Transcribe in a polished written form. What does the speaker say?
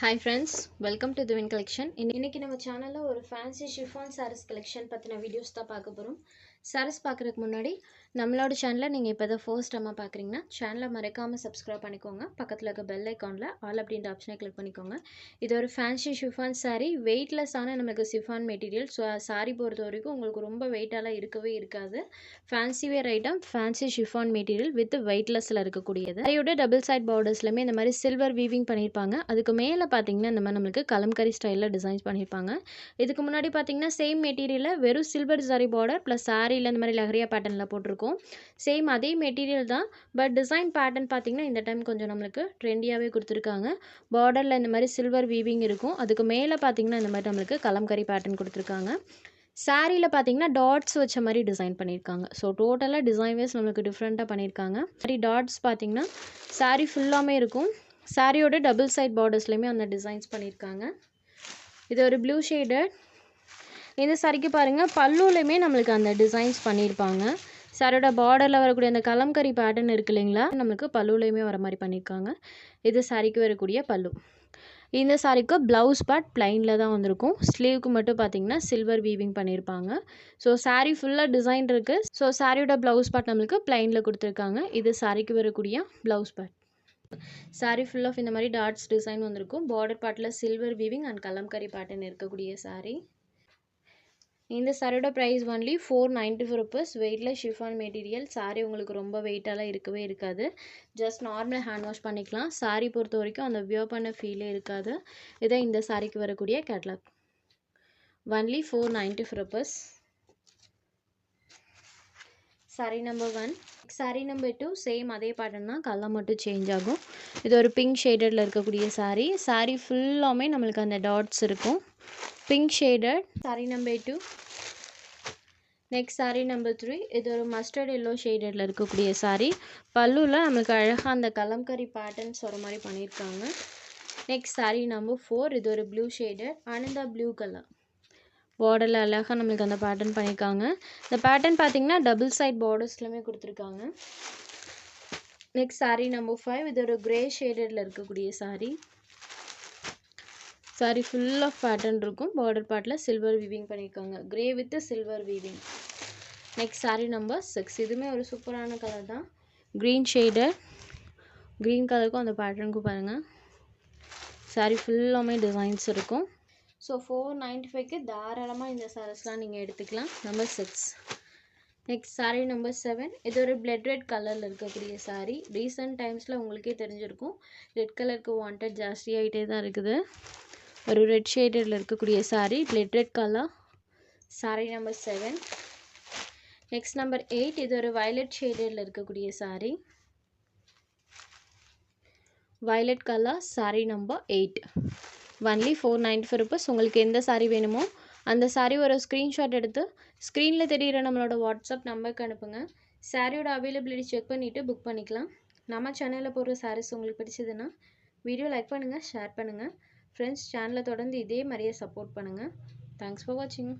Hi friends, welcome to the Win collection. இன்னைக்கு நம்ம சேனல்ல ஒரு ஃபேன்சி ஷிஃபான் சாரீஸ் கலெக்ஷன் பத்தின வீடியோஸ் தான் பார்க்க போறோம். சாரீஸ் பார்க்கறதுக்கு முன்னாடி நம்மளோட சேனலை நீங்க இப்போதான் ஃபர்ஸ்ட் டைமா பார்க்கறீங்கன்னா சேனலை மறக்காம சப்ஸ்கிரைப் பண்ணிக்கோங்க. பக்கத்துல இருக்க பெல் ஐகான்ல ஆல் அப்படின்ற ஆப்ஷனை கிளிக் பண்ணிக்கோங்க. இது ஒரு ஃபேன்சி ஷிஃபான் சாரி, வெயிட்லெஸ்ஸான நமக்கு ஷிஃபான் மெட்டீரியல். ஸோ சாரி பொறுத்த வரைக்கும் உங்களுக்கு ரொம்ப வெயிட்டாலாம் இருக்கவே இருக்காது. Fancy wear item, fancy chiffon material with வெயிட்லெஸ்ல இருக்கக்கூடியது. சாரியோட டபுள் சைட் பார்டர்ஸ்லயுமே இந்த மாதிரி சில்வர் வீவிங் பண்ணியிருப்பாங்க. அதுக்கு மேலே பார்த்தீங்கன்னா இந்த மாதிரி நம்மளுக்கு கலம்கரி ஸ்டைலில் டிசைன்ஸ் பண்ணியிருப்பாங்க. இதுக்கு முன்னாடி பார்த்தீங்கன்னா சேம் மெட்டீரியலில் வெறும் சில்வர் சாரி பார்டர் ப்ளஸ் சாரியில் இந்த மாதிரி லஹரியா பேட்டர்னில் போட்டிருக்கோம். சேம் அதே மெட்டீரியல் தான், பட் டிசைன் பேட்டர்ன் பார்த்தீங்கன்னா இந்த டைம் கொஞ்சம் நம்மளுக்கு ட்ரெண்டியாகவே கொடுத்துருக்காங்க. பார்டரில் இந்த மாதிரி சில்வர் வீவிங் இருக்கும். அதுக்கு மேலே பார்த்தீங்கன்னா இந்த மாதிரி நம்மளுக்கு கலம்கரி பேட்டர்ன் கொடுத்துருக்காங்க. சாரியில் பார்த்தீங்கன்னா டாட்ஸ் வச்ச மாதிரி டிசைன் பண்ணியிருக்காங்க. ஸோ டோட்டலாக டிசைன் வைஸ் நம்மளுக்கு டிஃப்ரெண்ட்டாக பண்ணியிருக்காங்க. மாதிரி டாட்ஸ் பார்த்தீங்கன்னா சாரி ஃபுல்லாமே இருக்கும். சாரியோட டபுள் சைட் பார்டர்ஸ்லையுமே அந்த டிசைன்ஸ் பண்ணியிருக்காங்க. இது ஒரு ப்ளூ ஷேடட். இந்த சாரிக்கு பாருங்கள் பல்லுலையுமே நம்மளுக்கு அந்த டிசைன்ஸ் பண்ணியிருப்பாங்க. சாரியோட பார்டரில் வரக்கூடிய அந்த கலம்கரி பேட்டர்ன் இருக்கு இல்லைங்களா, நம்மளுக்கு பல்லுலையுமே வர மாதிரி பண்ணியிருக்காங்க. இது சாரிக்கு வரக்கூடிய பல்லு. இந்த சாரிக்கு ப்ளவுஸ் பார்ட் பிளைனில் தான் வந்திருக்கும். ஸ்லீவுக்கு மட்டும் பார்த்தீங்கன்னா சில்வர் வீவிங் பண்ணியிருப்பாங்க. ஸோ சாரி ஃபுல்லாக டிசைன் இருக்குது. ஸோ சாரியோட ப்ளவுஸ் பார்ட் நம்மளுக்கு பிளைனில் கொடுத்துருக்காங்க. இது சாரிக்கு வரக்கூடிய blouse part. Sari full of இந்த மாதிரி டாட்ஸ் டிசைன் வந்திருக்கும். பார்டர் பார்ட்டில் silver weaving and Kalamkari pattern இருக்கக்கூடிய சாரி. இந்த சாரியோட price only 494 rupees. Weightless chiffon material. Sari உங்களுக்கு ரொம்ப வெயிட்டாலாம் இருக்கவே இருக்காது. ஜஸ்ட் நார்மல் ஹேண்ட் வாஷ் பண்ணிக்கலாம். சாரி பொறுத்த வரைக்கும் அந்த வியர் பண்ண ஃபீலே இருக்காது. இதான் இந்த சாரிக்கு வரக்கூடிய catalogue. Only 495 rupees. Sorry number 1. Sorry number 2 same அதே பேட்டர்ன் தான், கலர் மட்டும் சேஞ்ச் ஆகும். இது ஒரு பிங்க் ஷேடடில் இருக்கக்கூடிய சாரி. சாரி ஃபுல்லாமே நம்மளுக்கு அந்த டாட்ஸ் இருக்கும். Pink shaded. Sorry number 2. Next sari number 3. இது ஒரு மஸ்டர்ட் எல்லோ ஷேடடில் இருக்கக்கூடிய சாரி. பல்லுவில் நம்மளுக்கு அழகாக அந்த கலம்கரி பேட்டர்ன்ஸ் வர மாதிரி பண்ணியிருக்காங்க. Next sari number 4. இது ஒரு blue shaded and blue colour. பார்டரில் அழகாக நம்மளுக்கு அந்த பேட்டர்ன் பண்ணியிருக்காங்க. இந்த பேட்டர்ன் பார்த்தீங்கன்னா டபுள் சைட் பார்டர்ஸ்லையுமே கொடுத்துருக்காங்க. Next sari number 5. இது ஒரு கிரே ஷேடடில் இருக்கக்கூடிய sari. Sari full of pattern இருக்கும். பார்டர் பார்ட்டில் சில்வர் வீவிங் பண்ணியிருக்காங்க. Grey with silver weaving. Next sari number 6. இதுவுமே ஒரு சூப்பரான கலர் தான். Green shaded. க்ரீன் கலருக்கும் அந்த பேட்டர்னுக்கும் பாருங்கள். சாரி ஃபுல்லாமே டிசைன்ஸ் இருக்கும். ஸோ 495க்கு தாராளமாக இந்த சாரீஸ்லாம் நீங்கள் எடுத்துக்கலாம். நம்பர் 6. Next sari number 7. இது ஒரு பிளட் ரெட் கலரில் இருக்கக்கூடிய சாரீ. ரீசெண்ட் டைம்ஸில் உங்களுக்கே தெரிஞ்சிருக்கும், ரெட் கலருக்கு வாண்டட் ஜாஸ்தி ஆகிட்டே தான் இருக்குது. ஒரு ரெட் ஷேடில் இருக்கக்கூடிய sari, blood red colour. Sari number 7. Next number 8. இது ஒரு வயலட் ஷேடில் இருக்கக்கூடிய sari. Violet colour. Sari number 8. Only 495 rupees. உங்களுக்கு எந்த சாரீ வேணுமோ அந்த சாரீ ஒரு ஸ்க்ரீன்ஷாட் எடுத்து ஸ்க்ரீனில் தெரிகிற நம்மளோட வாட்ஸ்அப் நம்பருக்கு அனுப்புங்க. சாரியோட அவைலபிலிட்டி செக் பண்ணிவிட்டு புக் பண்ணிக்கலாம். நம்ம சேனலில் போடுற சாரீஸ் உங்களுக்கு பிடிச்சதுன்னா வீடியோ லைக் பண்ணுங்கள், ஷேர் பண்ணுங்கள். ஃப்ரெண்ட்ஸ், சேனலை தொடர்ந்து இதே மாதிரியே சப்போர்ட் பண்ணுங்கள். தேங்க்ஸ் ஃபார் வாட்சிங்.